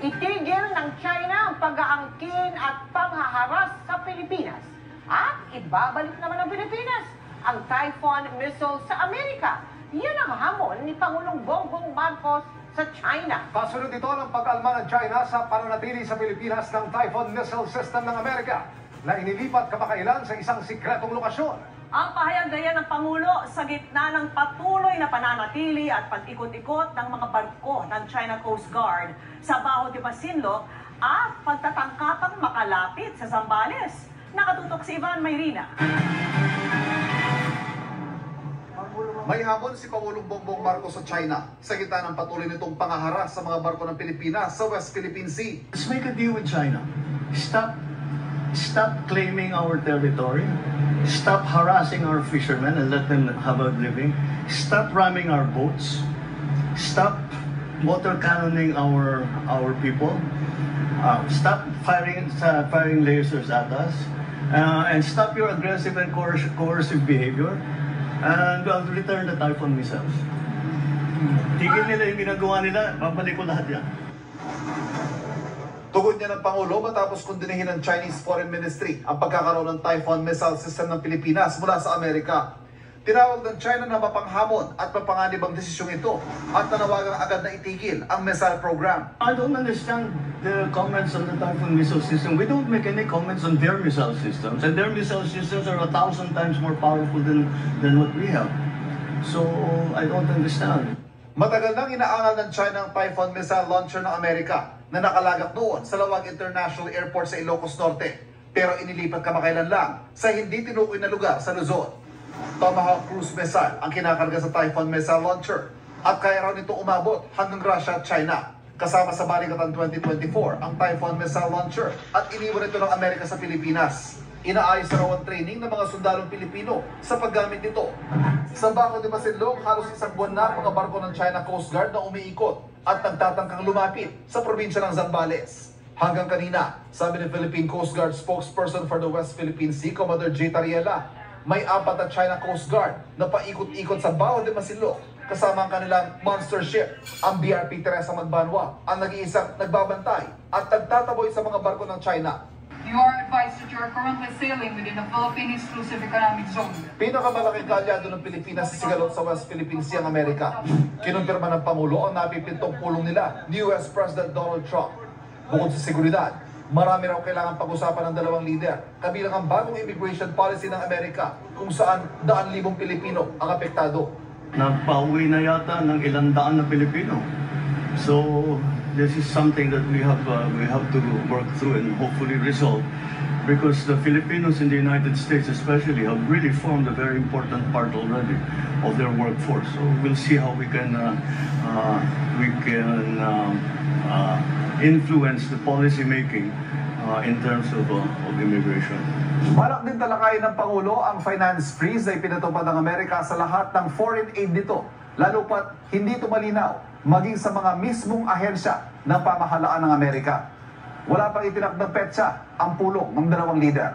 Itigil ng China ang pag-aangkin at panghaharas sa Pilipinas. At ibabalik naman ng Pilipinas ang Typhoon missile sa Amerika. Yan ang hamon ni Pangulong Bongbong Marcos sa China. Kasunod ito ng pag-alma ng China sa pananatili sa Pilipinas ng Typhoon missile system ng Amerika na inilipat kamakailan sa isang sikretong lokasyon. Ang pahayag na yan ng Pangulo sa gitna ng patuloy na pananatili at pag-ikot-ikot ng mga barko ng China Coast Guard sa Baho de Masinloc at pagtatangkapang makalapit sa Zambales. Nakatutok si Ivan Mayrina. May hamon si Pangulong Bongbong Marcos sa China sa gitna ng patuloy nitong pangaharas sa mga barko ng Pilipinas sa West Philippine Sea. Let's make a deal with China. Stop claiming our territory. Stop harassing our fishermen and let them have a living. Stop ramming our boats. Stop water cannoning our people. Stop firing lasers at us. And stop your aggressive and coercive behavior. And return the Typhoon missiles. Tigil nila yung ginagawa nila, babalik ko lahat yan. Tugon niya ng Pangulo matapos kundinahin ng Chinese Foreign Ministry ang pagkakaroon ng Typhoon missile system ng Pilipinas mula sa Amerika. Tinawag ng China na mapanghamon at mapanganib ang desisyong ito at nanawagang agad na itigil ang missile program. I don't understand the comments on the Typhoon missile system. We don't make any comments on their missile systems, and their missile systems are 1,000 times more powerful than what we have. So I don't understand. Matagal nang inaangal ng China ang Typhoon missile launcher ng Amerika na nakalagak noon sa Lawag International Airport sa Ilocos Norte, pero inilipat kamakailan lang sa hindi tinukoy na lugar sa Luzon. Tomahawk cruise missile ang kinakarga sa Typhoon missile launcher at kaya raw nito umabot hanggang Russia at China. Kasama sa Balikatan 2024 ang Typhoon missile launcher at iniwan ito ng Amerika sa Pilipinas. Inaayos na raw ang training ng mga sundalong Pilipino sa paggamit nito. Sa Baho de Masinloc, halos isang buwan na ang mga barko ng China Coast Guard na umiikot at nagtatangkang lumapit sa probinsya ng Zambales. Hanggang kanina, sabi ni Philippine Coast Guard spokesperson for the West Philippine Sea, Commodore J. Tariela, may 4 na China Coast Guard na paikot-ikot sa Baho de Masinloc kasama ang kanilang monster ship, ang BRP Teresa Magbanwa, ang nag-iisang nagbabantay at nagtataboy sa mga barko ng China. You are advised that you are currently sailing within the Philippine Exclusive Economic Zone. Pinakamalaking kalyado ng Pilipinas sa sigalot sa West Philippine Sea ang Amerika. Kinumpirma ng Pangulo ang napipintong pulong nila ni US President Donald Trump. Bukod sa seguridad, marami raw kailangan pag-usapan ng dalawang lider, kabilang ang bagong immigration policy ng Amerika kung saan 100,000 Pilipino ang apektado. Nagpauwi na yata ng 100 na Pilipino. So this is something that we have to work through and hopefully resolve, because the Filipinos in the United States especially have really formed a very important part already of their workforce. So we'll see how we can influence the policy making in terms of immigration. Balak din talakayin ng Pangulo ang finance freeze na ipinatupad ng Amerika sa lahat ng foreign aid nito, lalo pat hindi ito malinaw maging sa mga mismong ahensya ng pamahalaan ng Amerika. Wala pang itinakdang petsa ang pulong ng dalawang lider.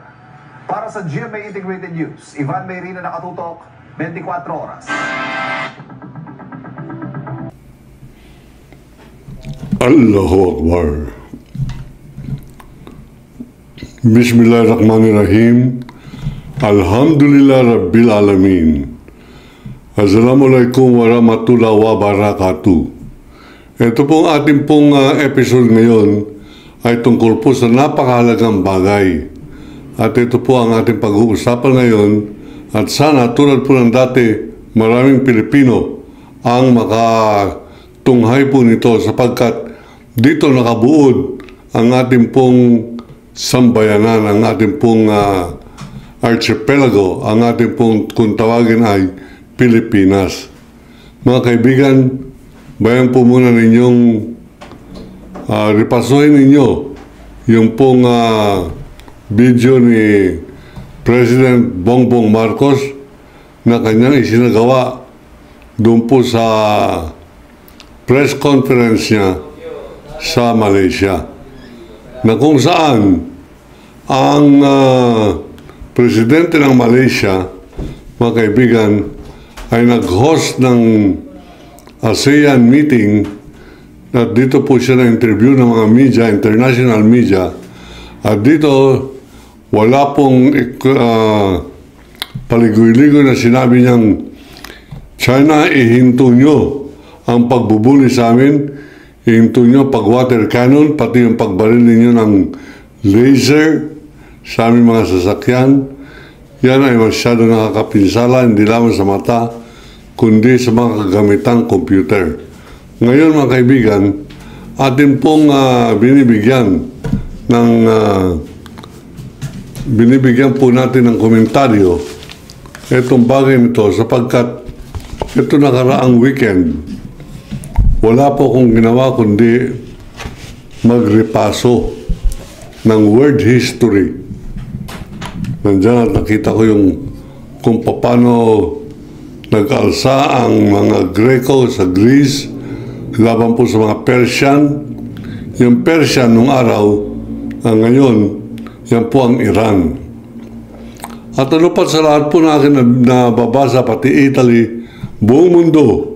Para sa GMA Integrated News, Ivan Mayrina, nakatutok, 24 oras. Allahu Akbar. Bismillahirrahmanirrahim. Alhamdulillah Rabbil Alamin. Assalamualaikum warahmatullahi wabarakatuh. Ito pong ating pong episode ngayon ay tungkol po sa napakahalagang bagay. At ito po ang ating pag-uusapan ngayon. At sana tulad po ng dati, maraming Pilipino ang makatunghay po nito sapagkat dito nakabuod ang ating pong sambayanan, ang ating pong archipelago, ang ating pong kung tawagin ay Pilipinas. Mga kaibigan, bayan po muna ninyong repasuhin ninyo yung pong video ni President Bongbong Marcos na kanyang isinagawa doon po sa press conference niya sa Malaysia, na kung saan ang presidente ng Malaysia, mga kaibigan, ay nag-host ng ASEAN meeting At dito po siya na-interview ng mga media, international media. At dito, wala pong paligoy-ligoy na sinabi niyang, China, ihinto nyo ang pagbubuli sa amin, ihinto nyo pag-water cannon, pati yung pagbaril ninyo ng laser sa aming mga sasakyan. Yan ay masyado nakakapinsala, hindi lamang sa mata, kundi sa mga kagamitang computer. Ngayon mga kaibigan, atin pong binibigyan po natin ng komentaryo itong bagay nito sapagkat ito nakaraang weekend, wala po akong ginawa kundi magrepaso ng world history. Nandiyan at nakita ko yung kung paano nag-alsa ang mga Greco sa Greece laban po sa mga Persian. Yung Persian nung araw, ngayon, yan po ang Iran. At ano pa sa lahat po na akin nababasa, pati Italy, buong mundo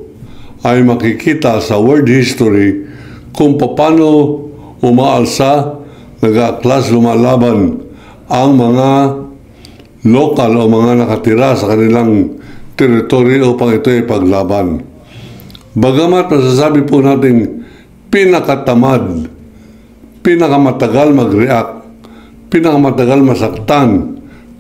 ay makikita sa world history kung paano umaalsa, nag-aaklas, lumalaban ang mga lokal o mga nakatira sa kanilang teritoryo upang ito ay paglaban. Bagamat masasabi po natin pinakatamad, pinakamatagal mag-react, pinakamatagal masaktan,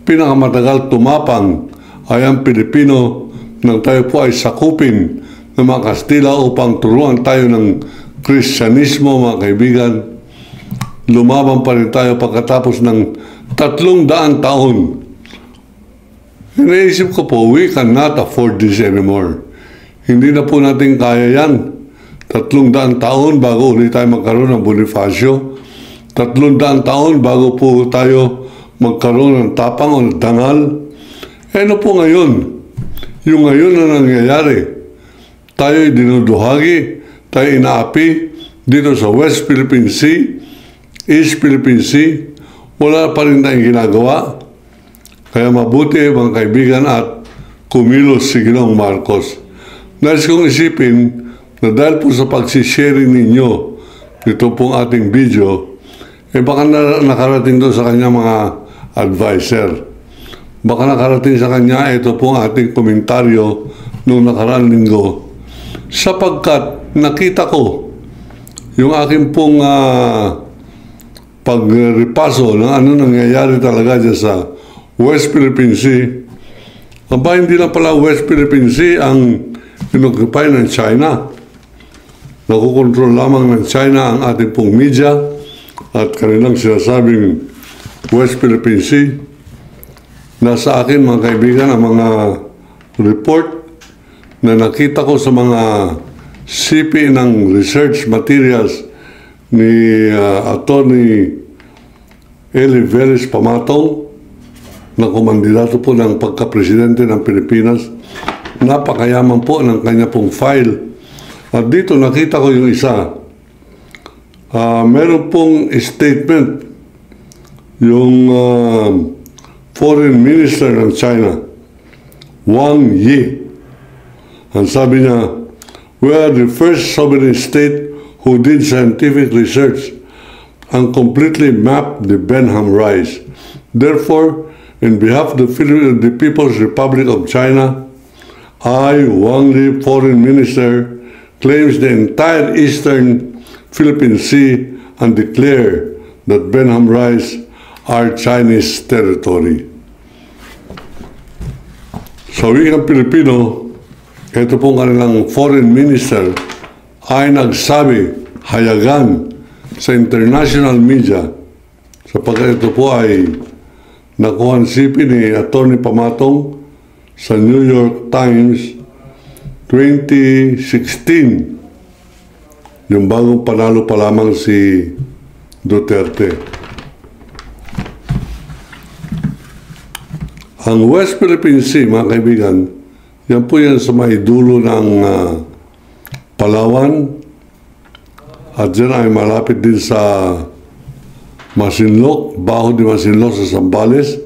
pinakamatagal tumapang ay ang Pilipino nang tayo po ay sakupin ng mga Kastila upang turuan tayo ng Kristyanismo, mga kaibigan. Lumaban pa rin tayo pagkatapos ng 300 taon. Iniisip ko po, we cannot afford this anymore. Hindi na po natin kaya yan. 300 taon bago ulit tayo magkaroon ng Bonifacio. 300 taon bago po tayo magkaroon ng tapang o dangal. Ano po ngayon? Yung ngayon na nangyayari. Tayo ay dinuduhagi, tayo inaapi dito sa West Philippine Sea, East Philippine Sea. Wala pa rin tayong ginagawa. Kaya mabuti mga kaibigan at kumilos si Ginoong Marcos. Nais kong isipin na dahil po sa pagsisharing ninyo ito pong ating video, baka nakarating doon sa kanya mga advisor. Baka nakarating sa kanya ito pong ating komentaryo noong nakaraang linggo. Sapagkat nakita ko yung aking pong pagrepaso ng ano nangyayari talaga dyan sa West Philippine Sea. Aba, hindi lang pala West Philippine Sea ang inoccupy ng China. Nakukontrol lamang ng China ang ating pong media at kanilang sinasabing West Philippine Sea. Nasa akin mga kaibigan ang mga report na nakita ko sa mga CP ng research materials ni Attorney Eli Velis Pamatong na kumandidato po ng pagka-presidente ng Pilipinas. Napakayaman po ng kanya pong file. At dito nakita ko yung isa. Meron pong statement yung foreign minister ng China, Wang Yi. Ang sabi niya, we are the first sovereign state who did scientific research and completely mapped the Benham Rise. Therefore, in behalf of the People's Republic of China, I, Wang Yi, Foreign Minister, claims the entire Eastern Philippine Sea and declare that Benham Rise are Chinese territory. Sa wikang Pilipino, ito pong kanilang Foreign Minister ay nagsabi, hayagan sa international media, sapagkat ito po ay nakuha CP ni Atty. Pamatong sa New York Times 2016, yung bagong panalo pa lamang si Duterte. Ang West Philippine Sea, mga kaibigan, yan po yan sa may dulo ng Palawan at dyan ay malapit din sa Masinloc, Baho de Masinloc sa Zambales,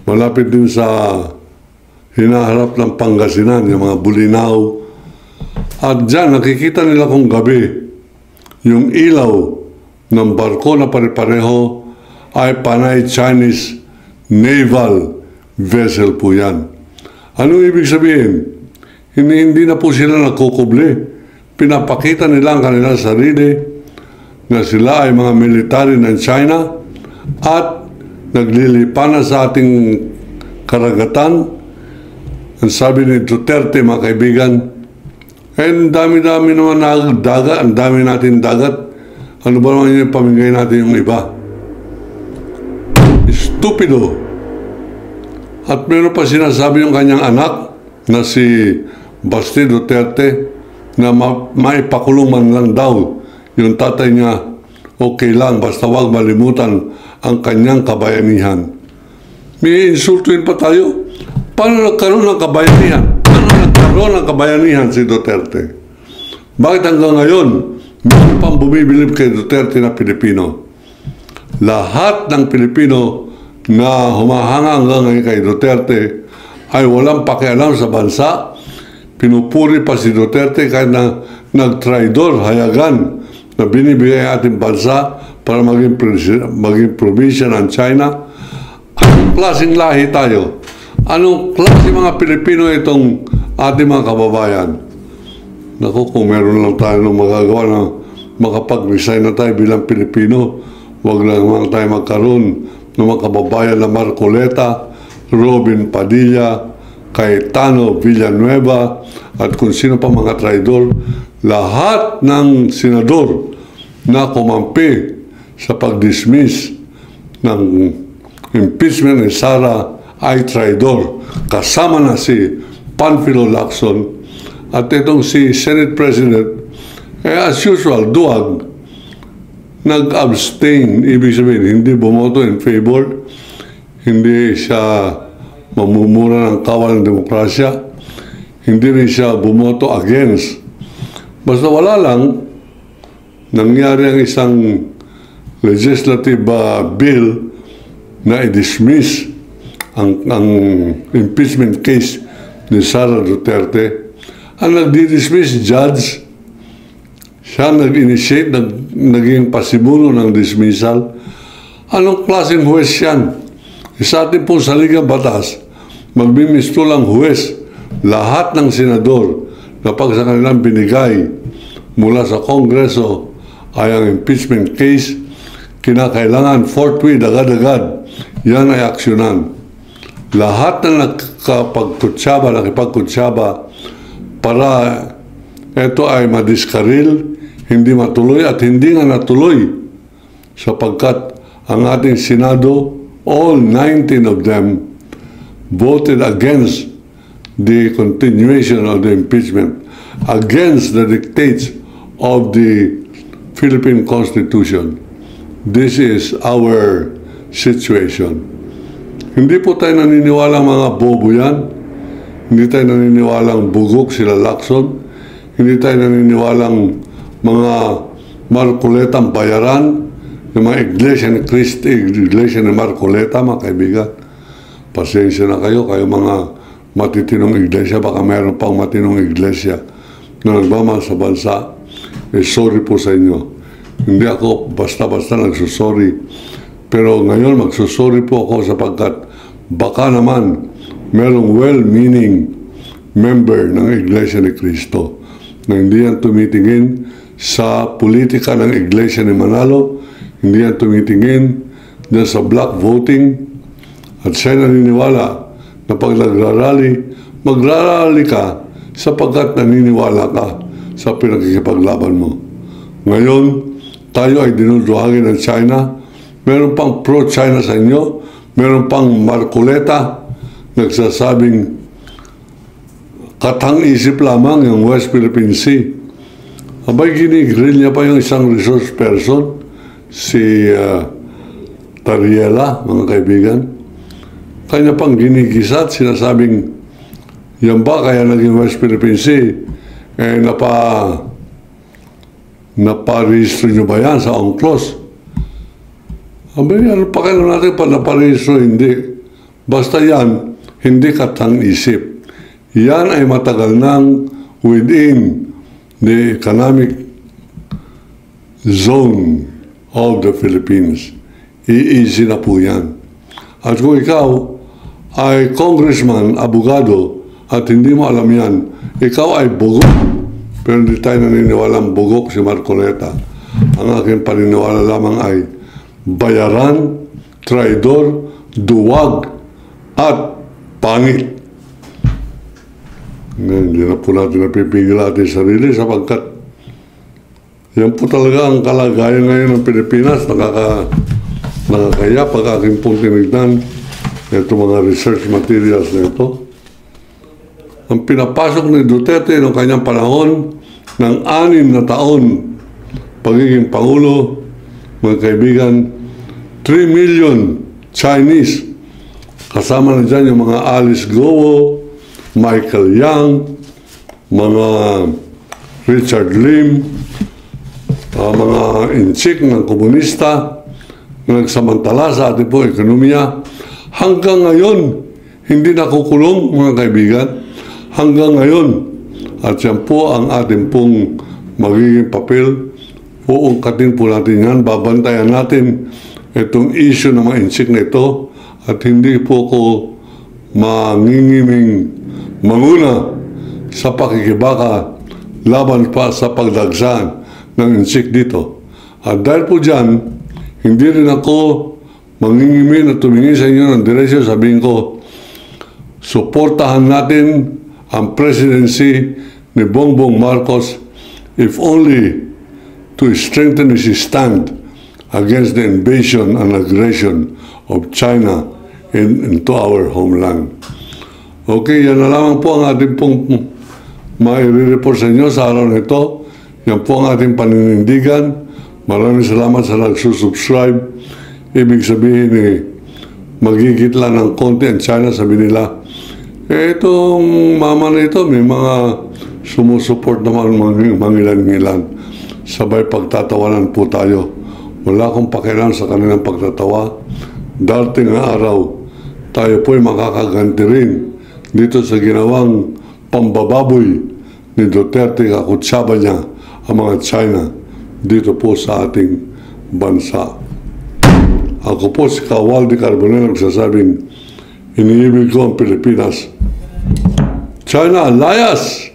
malapit din sa hinaharap ng Pangasinan, yung mga Bulinaw. At dyan, nakikita nila kung gabi, yung ilaw ng barko na pare-pareho ay panay Chinese naval vessel po yan. Anong ibig sabihin? Hindi na po sila nagkukubli. Pinapakita nila ang kanilang sarili na sila ay mga military ng China at naglilipanan sa ating karagatan. Ang sabi ni Duterte, mga kaibigan, ang dami-dami naman na dagat, ang dami natin dagat. Ano ba naman yung pamigay natin yung iba? Stupido. At meron pa sinasabi yung kanyang anak na si Basti Duterte na maipakulong man lang daw yung tatay niya. Okay lang, basta wag malimutan ang kanyang kabayanihan. May insultuin pa tayo. Paano nagkaroon ng kabayanihan? Paano nagkaroon ng kabayanihan si Duterte? Bakit hanggang ngayon meron pang bumibilib kay Duterte na Pilipino? Lahat ng Pilipino na humahanga hanggang ngayon kay Duterte ay walang pakialam sa bansa. Pinupuri pa si Duterte kahit na nag-traidor, hayagan na binibigay ating bansa para maging probinsya ng China. Anong klaseng lahi tayo? Anong klaseng mga Pilipino itong ating mga kababayan? Naku, kung meron lang tayo ng magagawa na makapag-resign na tayo bilang Pilipino, huwag lang naman tayo magkaroon ng mga kababayan na Marcoleta, Robin Padilla, Cayetano Villanueva, at kung sino pa mga traidor. Lahat ng senador na kumampi sa pag-dismiss ng impeachment ni Sara ay traidor. Kasama na si Panfilo Lacson at itong si Senate President, as usual, duwag, nag-abstain. Ibig sabihin, hindi bumoto in favor, hindi siya mamumura ng kawal ng demokrasya, hindi rin siya bumoto against. Basta wala lang, nangyari ang isang legislative bill na i-dismiss ang impeachment case ni Sara Duterte. Ang nagdi-dismiss judge, siya nag-initiate, naging pasimuno ng dismissal. Anong klaseng huwes yan? Sa ating pong saligang batas, magbimistulang huwes lahat ng senador na pag sa kanilang binigay mula sa Kongreso ay ang impeachment case, kinakailangan forthwith, agad-agad, yan ay aksyonan. Lahat na nakipagkutsaba para ito ay madiskaril, hindi matuloy at hindi nga natuloy sapagkat ang ating Senado, all 19 of them voted against the continuation of the impeachment, against the dictates of the Philippine Constitution. This is our situation. Hindi po tayo naniniwala mga bobo yan. Hindi tayo naniniwalang bugok sila Lacson. Hindi tayo naniniwalang mga Marcoleta bayaran, yung mga iglesia ni Cristo, iglesia ni Marcoleta, mga kaibigan. Pasensya na kayo mga matitinong iglesia, baka mayroon pang matinong iglesia na nagmamahal sa bansa. Sorry po sa inyo. Hindi ako basta-basta nagsusorry. Pero ngayon magsusorry po ako sapagkat baka naman merong well-meaning member ng Iglesia ni Cristo na hindi yan tumitingin sa politika ng Iglesia ni Manalo, hindi yan tumitingin dyan sa black voting, at siya naniniwala na pag magrarally ka sapagkat naniniwala ka sa pinagkikipaglaban mo. Ngayon, tayo ay dinuduhagin ng China. Meron pang pro-China sa inyo. Meron pang Marcoleta nagsasabing katang-isip lamang yung West Philippine Sea. Abay, ginigrill niya pa yung isang resource person, si Tariela, mga kaibigan. Kanya pang ginigisat, sinasabing yan ba kaya naging West Philippine Sea? Naparehistro nyo ba yan sa UNCLOS? Abay, ano pa kayo natin pa naparehistro? Hindi. Basta yan, hindi katang-isip. Yan ay matagal nang within the economic zone of the Philippines. I-easy na po yan. At kung ikaw ay congressman, abogado, at hindi mo alam yan, ikaw ay bugok. Pero hindi tayo naniniwalang bugok si Marcoleta. Ang aking paniniwala lamang ay bayaran, traidor, duwag, at pangit. Hindi na po natin napipigil natin sarili sapagkat yan po talaga ang kalagayan ngayon ng Pilipinas. Nakakaya pag aking pong tinignan ito mga research materials na ito. Ang pinapasok ni Duterte noong kanyang panahon ng 6 na taon pagiging Pangulo, mga kaibigan, 3 million Chinese. Kasama na dyan yung mga Alice Gowo, Michael Yang, mga Richard Lim, mga inchik ng komunista na nagsamantala sa ating po ekonomiya. Hanggang ngayon, hindi nakukulong mga kaibigan. Hanggang ngayon. At yan po ang ating pong magiging papel. Uungkatin po natin yan. Babantayan natin itong issue ng mga inchik na ito. At hindi po ko mangingiming manguna sa pakikibaka laban pa sa pagdagsaan ng inchik dito. At dahil po dyan, hindi rin ako mangingimin at tumingin sa inyo ng direksyon, sabihin ko, suportahan natin ang presidency ni Bongbong Marcos if only to strengthen his stand against the invasion and aggression of China into our homeland. Okay, yan na lamang po ang ating pong mai-report sa inyo sa araw na ito. Yan po ang ating paninindigan. Maraming salamat sa nagsusubscribe. Ibig sabihin magigit lang ng konti ang China, sabi nila. Itong mama na ito, may mga sumusuport naman mangilan-ngilan. Sabay pagtatawanan po tayo. Wala akong pakialam sa kanilang pagtatawa. Darating ang araw, tayo po'y makakaganti rin dito sa ginawang pambababoy ni Duterte, kakutsaba niya ang mga China dito po sa ating bansa. Ako po si Kawaldi Carbonell nagsasabing, iniibig ko ang Pilipinas. China, layas!